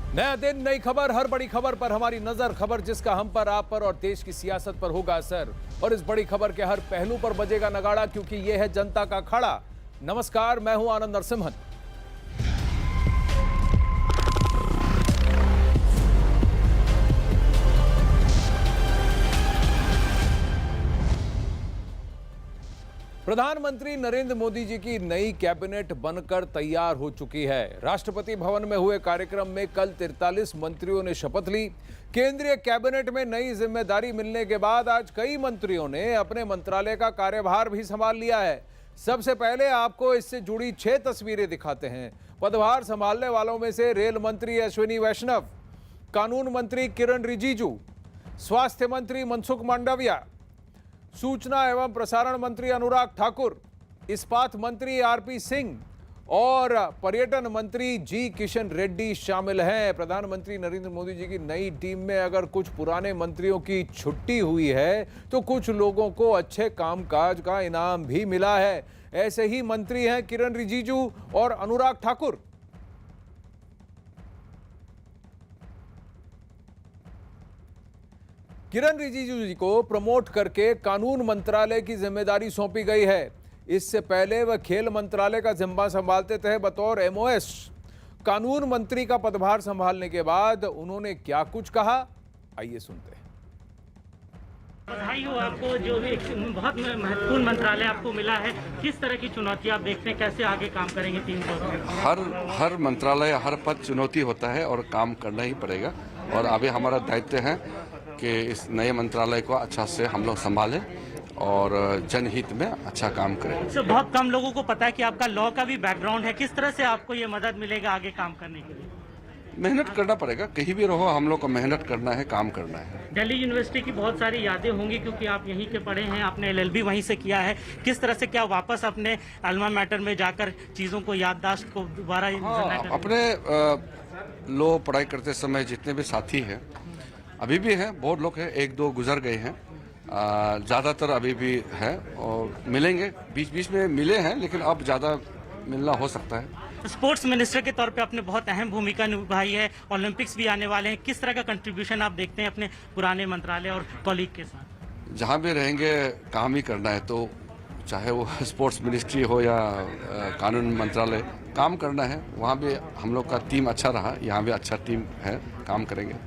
नया दिन, नई खबर, हर बड़ी खबर पर हमारी नजर। खबर जिसका हम पर, आप पर और देश की सियासत पर होगा असर। और इस बड़ी खबर के हर पहलू पर बजेगा नगाड़ा, क्योंकि यह है जनता का अखाड़ा। नमस्कार, मैं हूं आनंद नरसिम्हन। प्रधानमंत्री नरेंद्र मोदी जी की नई कैबिनेट बनकर तैयार हो चुकी है। राष्ट्रपति भवन में हुए कार्यक्रम में कल 43 मंत्रियों ने शपथ ली। केंद्रीय कैबिनेट में नई जिम्मेदारी मिलने के बाद आज कई मंत्रियों ने अपने मंत्रालय का कार्यभार भी संभाल लिया है। सबसे पहले आपको इससे जुड़ी 6 तस्वीरें दिखाते हैं। पदभार संभालने वालों में से रेल मंत्री अश्विनी वैष्णव, कानून मंत्री किरण रिजिजू, स्वास्थ्य मंत्री मनसुख मांडविया, सूचना एवं प्रसारण मंत्री अनुराग ठाकुर, इस्पात मंत्री आरपी सिंह और पर्यटन मंत्री जी किशन रेड्डी शामिल हैं। प्रधानमंत्री नरेंद्र मोदी जी की नई टीम में अगर कुछ पुराने मंत्रियों की छुट्टी हुई है तो कुछ लोगों को अच्छे कामकाज का इनाम भी मिला है। ऐसे ही मंत्री हैं किरण रिजिजू और अनुराग ठाकुर। किरण रिजिजू जी को प्रमोट करके कानून मंत्रालय की जिम्मेदारी सौंपी गई है। इससे पहले वह खेल मंत्रालय का जिम्मा संभालते थे बतौर एमओएस। कानून मंत्री का पदभार संभालने के बाद उन्होंने क्या कुछ कहा, आइए सुनते हैं। बधाई हो आपको, जो भी बहुत महत्वपूर्ण मंत्रालय आपको मिला है। किस तरह की चुनौती आप देखते हैं, कैसे आगे काम करेंगे 3 साल? हर मंत्रालय, हर पद चुनौती होता है और काम करना ही पड़ेगा। और अभी हमारा दायित्व है कि इस नए मंत्रालय को अच्छा से हम लोग संभालें और जनहित में अच्छा काम करें। सर, बहुत कम लोगों को पता है कि आपका लॉ का भी बैकग्राउंड है। किस तरह से आपको ये मदद मिलेगा आगे काम करने के लिए? मेहनत करना पड़ेगा, कहीं भी रहो हम लोग को मेहनत करना है, काम करना है। दिल्ली यूनिवर्सिटी की बहुत सारी यादें होंगी क्योंकि आप यहीं के पढ़े हैं, आपने LLB वहीं से किया है। किस तरह से क्या वापस अपने अल्मा मैटर में जाकर चीज़ों को याददाश्त को दोबारा अपने लॉ पढ़ाई करते समय जितने भी साथी हैं, अभी भी हैं, बहुत लोग हैं, 1-2 गुजर गए हैं, ज़्यादातर अभी भी हैं और मिलेंगे। बीच बीच में मिले हैं, लेकिन अब ज़्यादा मिलना हो सकता है। स्पोर्ट्स मिनिस्टर के तौर पे आपने बहुत अहम भूमिका निभाई है। ओलंपिक्स भी आने वाले हैं। किस तरह का कंट्रीब्यूशन आप देखते हैं अपने पुराने मंत्रालय और कॉलीग के साथ? जहाँ भी रहेंगे काम ही करना है, तो चाहे वो स्पोर्ट्स मिनिस्ट्री हो या कानून मंत्रालय, काम करना है। वहाँ भी हम लोग का टीम अच्छा रहा, यहाँ भी अच्छा टीम है, काम करेंगे।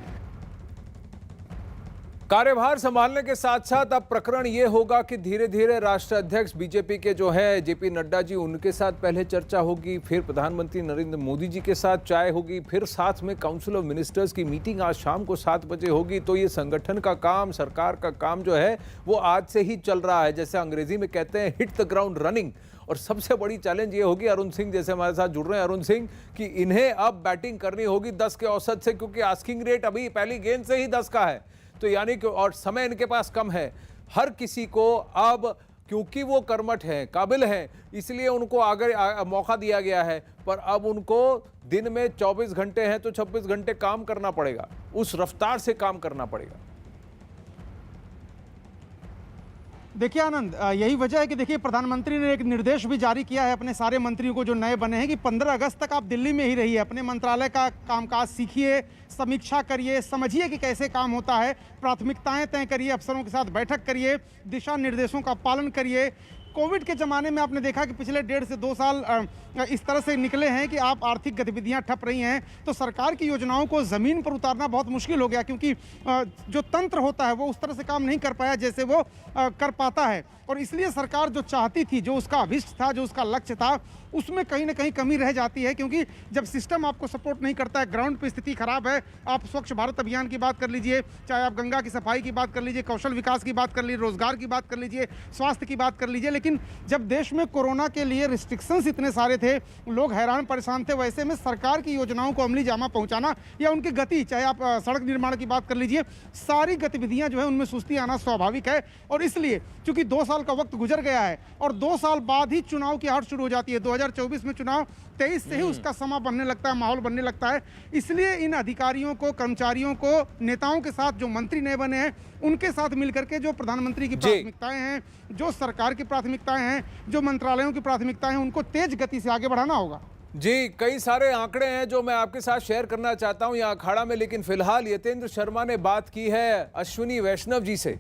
कार्यभार संभालने के साथ साथ अब प्रकरण यह होगा कि धीरे धीरे राष्ट्रीय अध्यक्ष बीजेपी के जो है जेपी नड्डा जी, उनके साथ पहले चर्चा होगी, फिर प्रधानमंत्री नरेंद्र मोदी जी के साथ चाय होगी, फिर साथ में काउंसिल ऑफ मिनिस्टर्स की मीटिंग आज शाम को 7 बजे होगी। तो ये संगठन का काम, सरकार का काम जो है वो आज से ही चल रहा है। जैसे अंग्रेजी में कहते हैं, हिट द ग्राउंड रनिंग। और सबसे बड़ी चैलेंज ये होगी, अरुण सिंह जैसे हमारे साथ जुड़ रहे हैं, अरुण सिंह, कि इन्हें अब बैटिंग करनी होगी 10 के औसत से, क्योंकि आस्किंग रेट अभी पहली गेंद से ही 10 का है। तो यानी कि और समय इनके पास कम है। हर किसी को अब, क्योंकि वो कर्मठ हैं, काबिल हैं, इसलिए उनको आगे मौका दिया गया है। पर अब उनको दिन में 24 घंटे हैं तो 26 घंटे काम करना पड़ेगा, उस रफ्तार से काम करना पड़ेगा। देखिए आनंद, यही वजह है कि देखिए प्रधानमंत्री ने एक निर्देश भी जारी किया है अपने सारे मंत्रियों को जो नए बने हैं कि 15 अगस्त तक आप दिल्ली में ही रहिए, अपने मंत्रालय का कामकाज सीखिए, समीक्षा करिए, समझिए कि कैसे काम होता है, प्राथमिकताएं तय करिए, अफसरों के साथ बैठक करिए, दिशा निर्देशों का पालन करिए। कोविड के ज़माने में आपने देखा कि पिछले 1.5 से 2 साल इस तरह से निकले हैं कि आप आर्थिक गतिविधियां ठप रही हैं, तो सरकार की योजनाओं को ज़मीन पर उतारना बहुत मुश्किल हो गया, क्योंकि जो तंत्र होता है वो उस तरह से काम नहीं कर पाया जैसे वो कर पाता है। और इसलिए सरकार जो चाहती थी, जो उसका अभिष्ट था, जो उसका लक्ष्य था, उसमें कहीं ना कहीं कमी रह जाती है, क्योंकि जब सिस्टम आपको सपोर्ट नहीं करता है, ग्राउंड पे स्थिति खराब है। आप स्वच्छ भारत अभियान की बात कर लीजिए, चाहे आप गंगा की सफाई की बात कर लीजिए, कौशल विकास की बात कर लीजिए, रोजगार की बात कर लीजिए, स्वास्थ्य की बात कर लीजिए। लेकिन जब देश में कोरोना के लिए रिस्ट्रिक्शंस इतने सारे थे, लोग हैरान परेशान थे, वैसे में सरकार की योजनाओं को अमली जामा पहुंचाना या उनकी गति, चाहे आप सड़क निर्माण की बात कर लीजिए, सारी गतिविधियां जो है उनमें सुस्ती आना स्वाभाविक है। और इसलिए चूंकि 2 साल का वक्त गुजर गया है और 2 साल बाद ही चुनाव की आहट शुरू हो जाती है, 2024 में चुनाव, 23 से ही उसका समा बनने लगता है, माहौल बनने लगता है। इसलिए इन अधिकारियों को, कर्मचारियों को, नेताओं के साथ, जो मंत्री नए बने हैं उनके साथ मिलकर के जो प्रधानमंत्री की प्राथमिकताएं हैं, जो सरकार की प्राथमिकताएं हैं, जो मंत्रालयों की प्राथमिकताएं हैं, उनको तेज गति से आगे बढ़ाना होगा। जी, कई सारे आंकड़े हैं जो मैं आपके साथ शेयर करना चाहता हूं यहाँ अखाड़ा में, लेकिन फिलहाल यतेंद्र शर्मा ने बात की है अश्विनी वैष्णव जी से।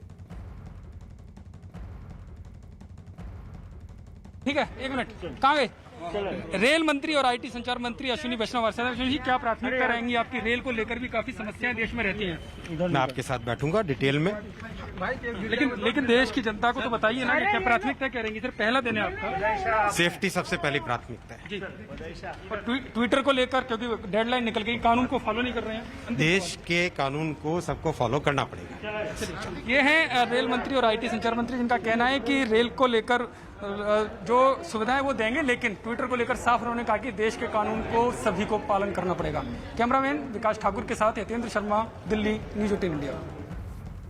ठीक है, एक मिनट, कहाँ गए? रेल मंत्री और आईटी संचार मंत्री अश्विनी वैष्णव जी, क्या प्राथमिकता रहेंगी आपकी? रेल को लेकर भी काफी समस्याएं देश में रहती हैं। मैं आपके साथ बैठूंगा डिटेल में, लेकिन देश की जनता को तो बताइए ना कि क्या प्राथमिकता क्या रहेंगी? सिर्फ पहला दिन है आपका। सेफ्टी सबसे पहली प्राथमिकता है। जी, और ट्विटर को लेकर, क्योंकि डेडलाइन निकल गई, कानून को फॉलो नहीं कर रहे हैं। देश के कानून को सबको फॉलो करना पड़ेगा। ये हैं रेल मंत्री और आईटी संचार मंत्री, जिनका कहना है कि रेल को लेकर जो सुविधाएं वो देंगे, लेकिन ट्विटर को लेकर साफ उन्होंने कहा कि देश के कानून को सभी को पालन करना पड़ेगा। कैमरामैन विकास ठाकुर के साथ यतेंद्र शर्मा, दिल्ली, न्यूज 18 इंडिया।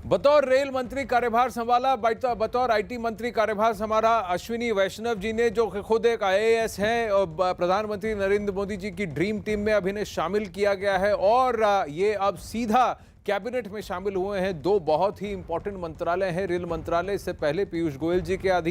बतौर रेल मंत्री कार्यभार संभाला, बतौर आईटी मंत्री कार्यभार संभाला अश्विनी वैष्णव जी ने, जो खुद एक आईएएस है और प्रधानमंत्री नरेंद्र मोदी जी की ड्रीम टीम में अभी शामिल किया गया है और ये अब सीधा कैबिनेट में शामिल हुए हैं। दो बहुत ही इंपॉर्टेंट मंत्रालय हैं। रेल मंत्रालय इससे पहले पीयूष गोयल जी के अधीन